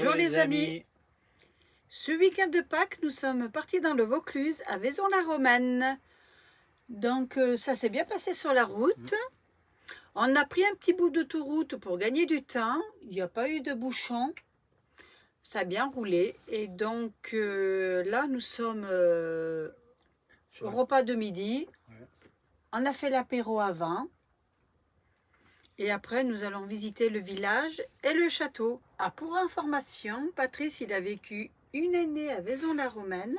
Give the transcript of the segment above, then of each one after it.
Bonjour les amis. Ce week-end de Pâques, nous sommes partis dans le Vaucluse à Vaison-la-Romaine. Donc ça s'est bien passé sur la route. On a pris un petit bout d'autoroute pour gagner du temps. Il n'y a pas eu de bouchon. Ça a bien roulé. Et donc là, nous sommes au repas de midi. Ouais. On a fait l'apéro avant. Et après, nous allons visiter le village et le château. Ah, pour information, Patrice, il a vécu une année à Vaison-la-Romaine.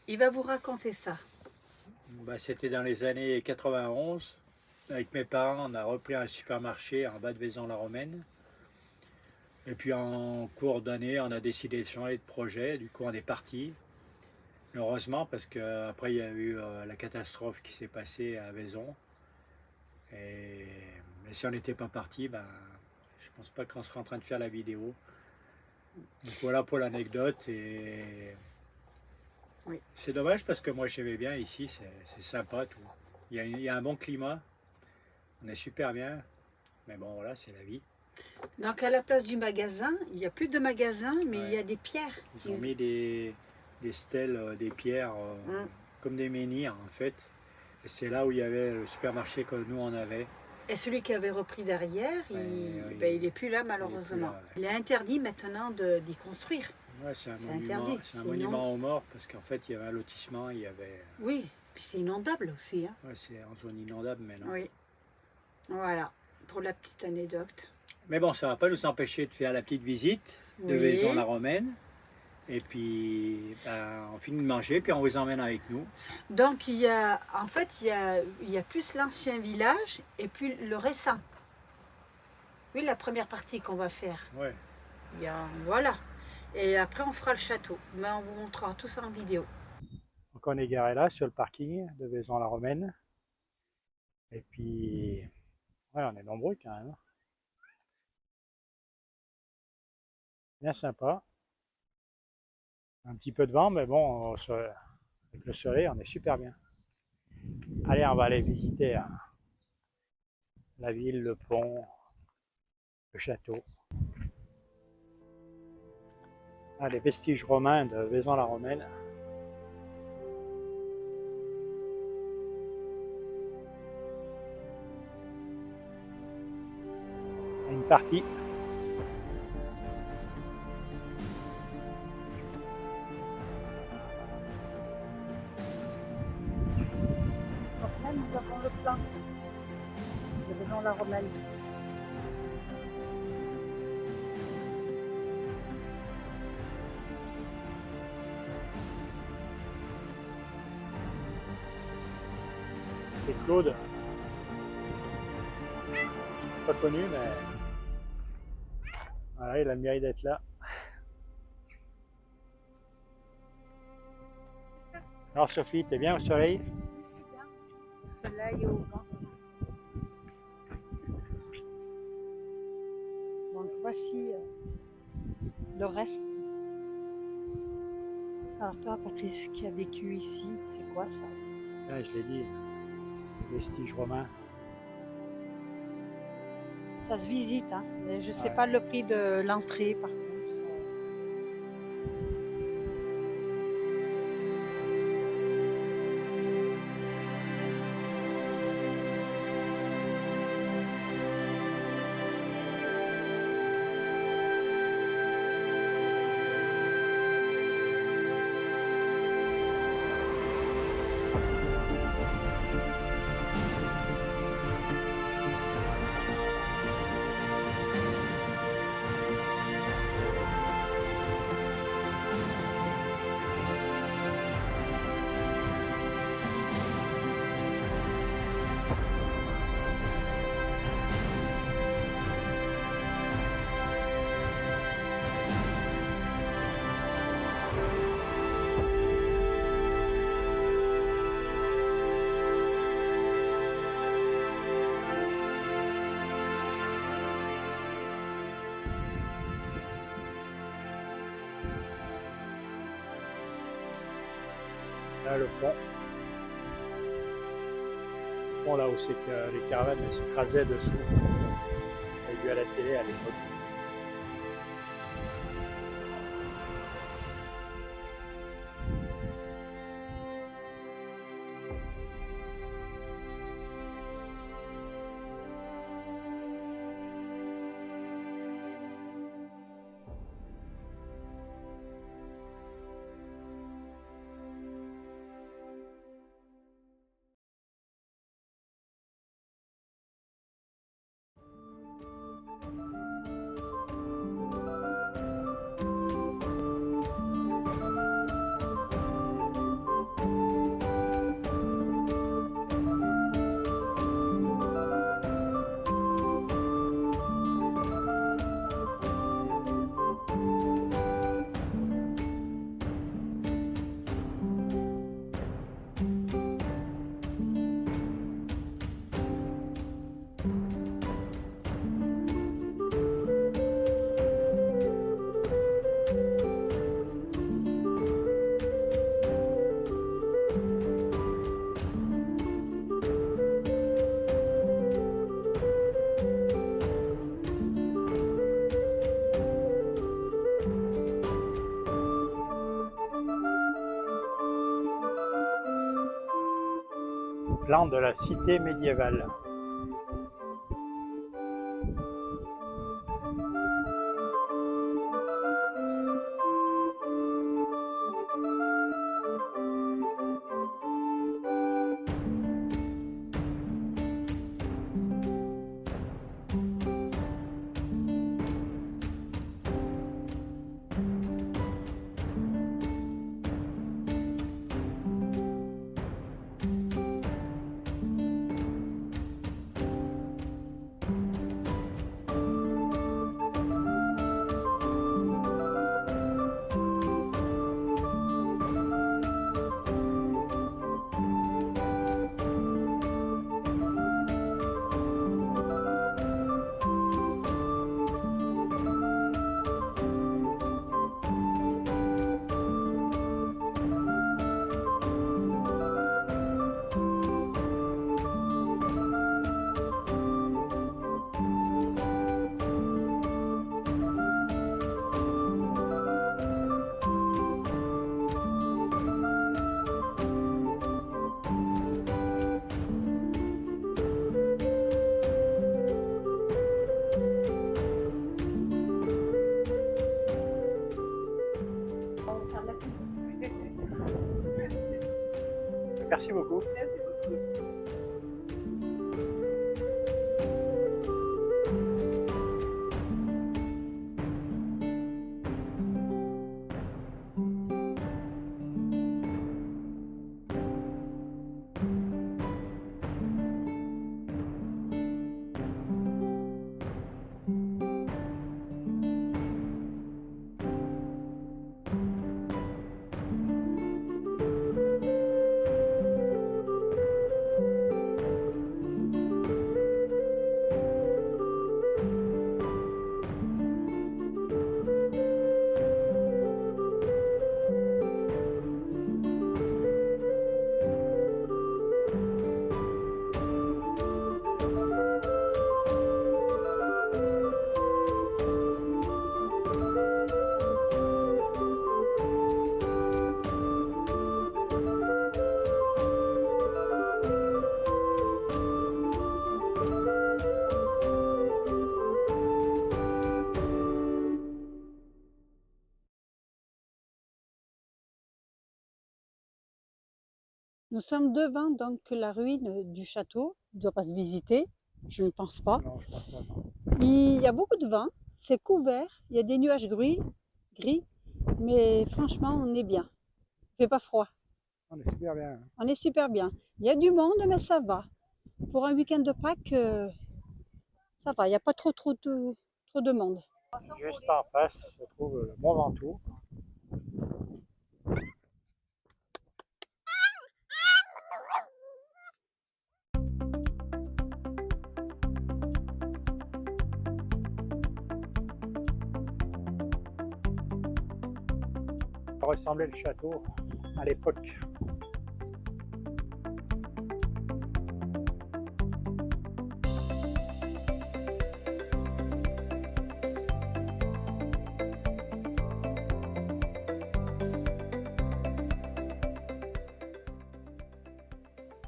Il va vous raconter ça. C'était dans les années 91. Avec mes parents, on a repris un supermarché en bas de Vaison-la-Romaine. Et puis en cours d'année, on a décidé de changer de projet. Du coup, on est parti. Heureusement, parce qu'après, il y a eu la catastrophe qui s'est passée à Vaison. Mais si on n'était pas parti, je pense pas qu'on serait en train de faire la vidéo. Donc voilà pour l'anecdote. Et Oui. c'est dommage parce que moi j'aimais bien ici, c'est sympa tout. Il y a un bon climat, on est super bien, mais bon voilà, c'est la vie. Donc à la place du magasin, il n'y a plus de magasin, mais Ouais. il y a des pierres. Ils ont mis des stèles, des pierres, comme des menhirs en fait. Et c'est là où il y avait le supermarché que nous on avait. Et celui qui avait repris derrière, il n'est plus là malheureusement. Il est interdit maintenant d'y construire. Ouais, c'est interdit. C'est un monument aux morts parce qu'en fait il y avait un lotissement, il y avait. Oui, puis c'est inondable aussi. Hein. Ouais, c'est en zone inondable maintenant. Oui, voilà, pour la petite anecdote. Mais bon, ça ne va pas nous empêcher de faire la petite visite de Oui. Vaison-la-Romaine. Et puis, on finit de manger, puis on vous emmène avec nous. Donc, en fait, il y a plus l'ancien village et puis le récent. Oui, la première partie qu'on va faire. Ouais. Voilà. Et après, on fera le château. Mais on vous montrera tout ça en vidéo. Donc, on est garé là, sur le parking de Vaison-la-Romaine. Et puis, ouais, on est nombreux quand même. Bien sympa. Un petit peu de vent, mais bon, avec le soleil, on est super bien. Allez, on va aller visiter la ville, le pont, le château. Les vestiges romains de Vaison-la-Romaine. Une partie. Donc là, nous avons le plan de Vaison-la-Romaine. C'est Claude. Pas connu, mais voilà, il a le mérite d'être là. Alors Sophie, t'es bien au soleil? Au soleil et au vent. Donc voici le reste. Alors toi, Patrice, qui a vécu ici, c'est quoi ça? Ouais, je l'ai dit, vestiges romains. Ça se visite, hein, mais je ne sais Ouais. pas le prix de l'entrée par contre. Là, le pont. Le pont là où c'est que les caravanes s'écrasaient dessous. On a vu à la télé à l'époque. plan de la cité médiévale. Merci beaucoup. Merci beaucoup. Nous sommes devant donc la ruine du château. Il ne doit pas se visiter, je ne pense pas. Non, je pense pas, non. Il y a beaucoup de vent, c'est couvert, il y a des nuages gris, mais franchement, on est bien. Il ne fait pas froid. On est super bien. On est super bien. Il y a du monde, mais ça va. Pour un week-end de Pâques, ça va. Il n'y a pas trop de monde. Juste en face se trouve le Mont Ventoux. Ça ressemblait le château à l'époque.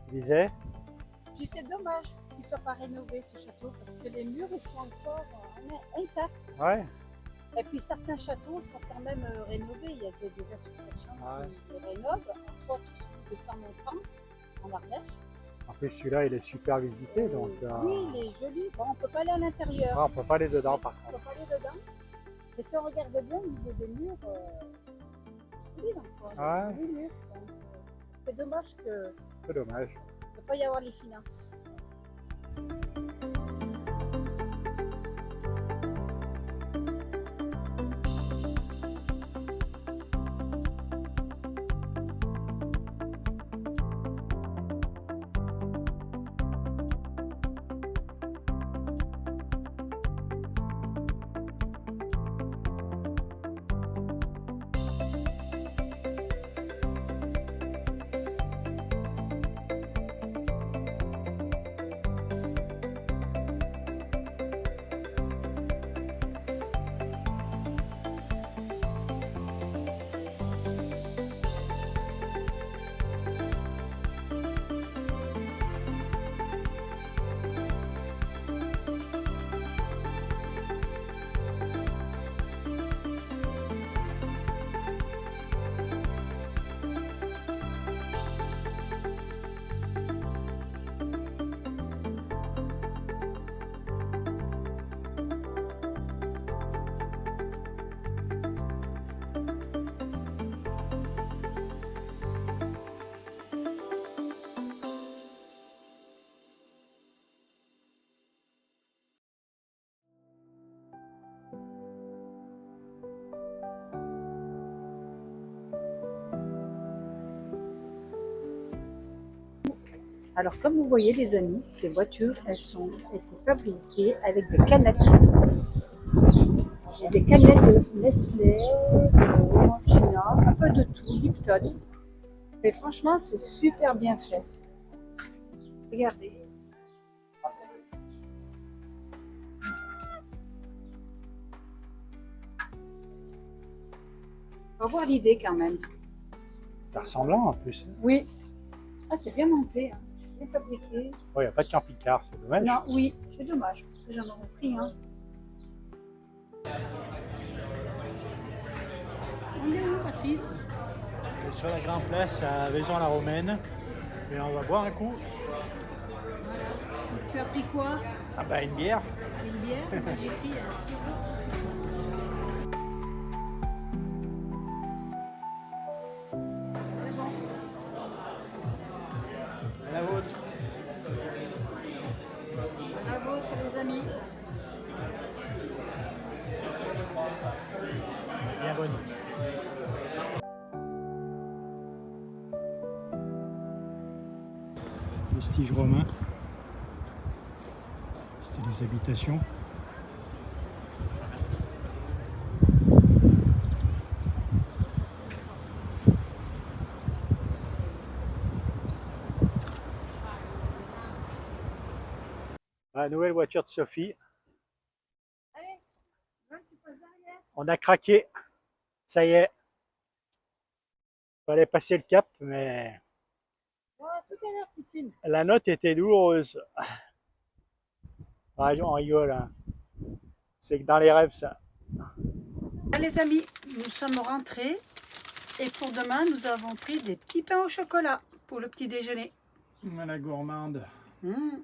Tu disais? C'est dommage qu'il ne soit pas rénové ce château parce que les murs ils sont encore intacts. Ouais. Et puis certains châteaux sont quand même rénovés. Il y a des associations qui les rénovent, entre autres celui de Saint-Montant en Ardèche. En plus celui-là il est super visité donc. Oui, il est joli. Bon, on ne peut pas aller à l'intérieur. Ah, on peut pas aller dedans par On contre. peut pas aller dedans. Et si on regarde bien au niveau des murs, solides encore. Ouais. Des murs. Donc, c'est dommage que C'est dommage. ne peut pas y avoir les finances. Alors comme vous voyez les amis, ces voitures, elles ont été fabriquées avec des canettes. J'ai des canettes de Nestlé, de Orangina, un peu de tout, Lipton. Et franchement, c'est super bien fait. Regardez. On va voir l'idée quand même. C'est ressemblant en plus. Oui. Ah, c'est bien monté, hein. C'est bien fabriqué. Il n'y a pas de camping-car, c'est dommage. Non, oui, c'est dommage, parce que j'en aurais pris, hein. On est où, Patrice? Sur la grande place à Vaison-la-Romaine. Et on va boire un coup. Tu as pris quoi? Ah bah une bière. Une bière? J'ai pris un sirop. C'est bon. La vôtre. La vôtre, les amis. Bien bonne. Vestige romain. C'était des habitations. La nouvelle voiture de Sophie. Allez, tu passes derrière. On a craqué. Ça y est. Fallait passer le cap, mais Oh, tout à l'heure, Titine. la note était douloureuse. Ah, on rigole, hein. C'est que dans les rêves, ça. Ah, les amis, nous sommes rentrés et pour demain, nous avons pris des petits pains au chocolat pour le petit déjeuner. La gourmande. Mmh.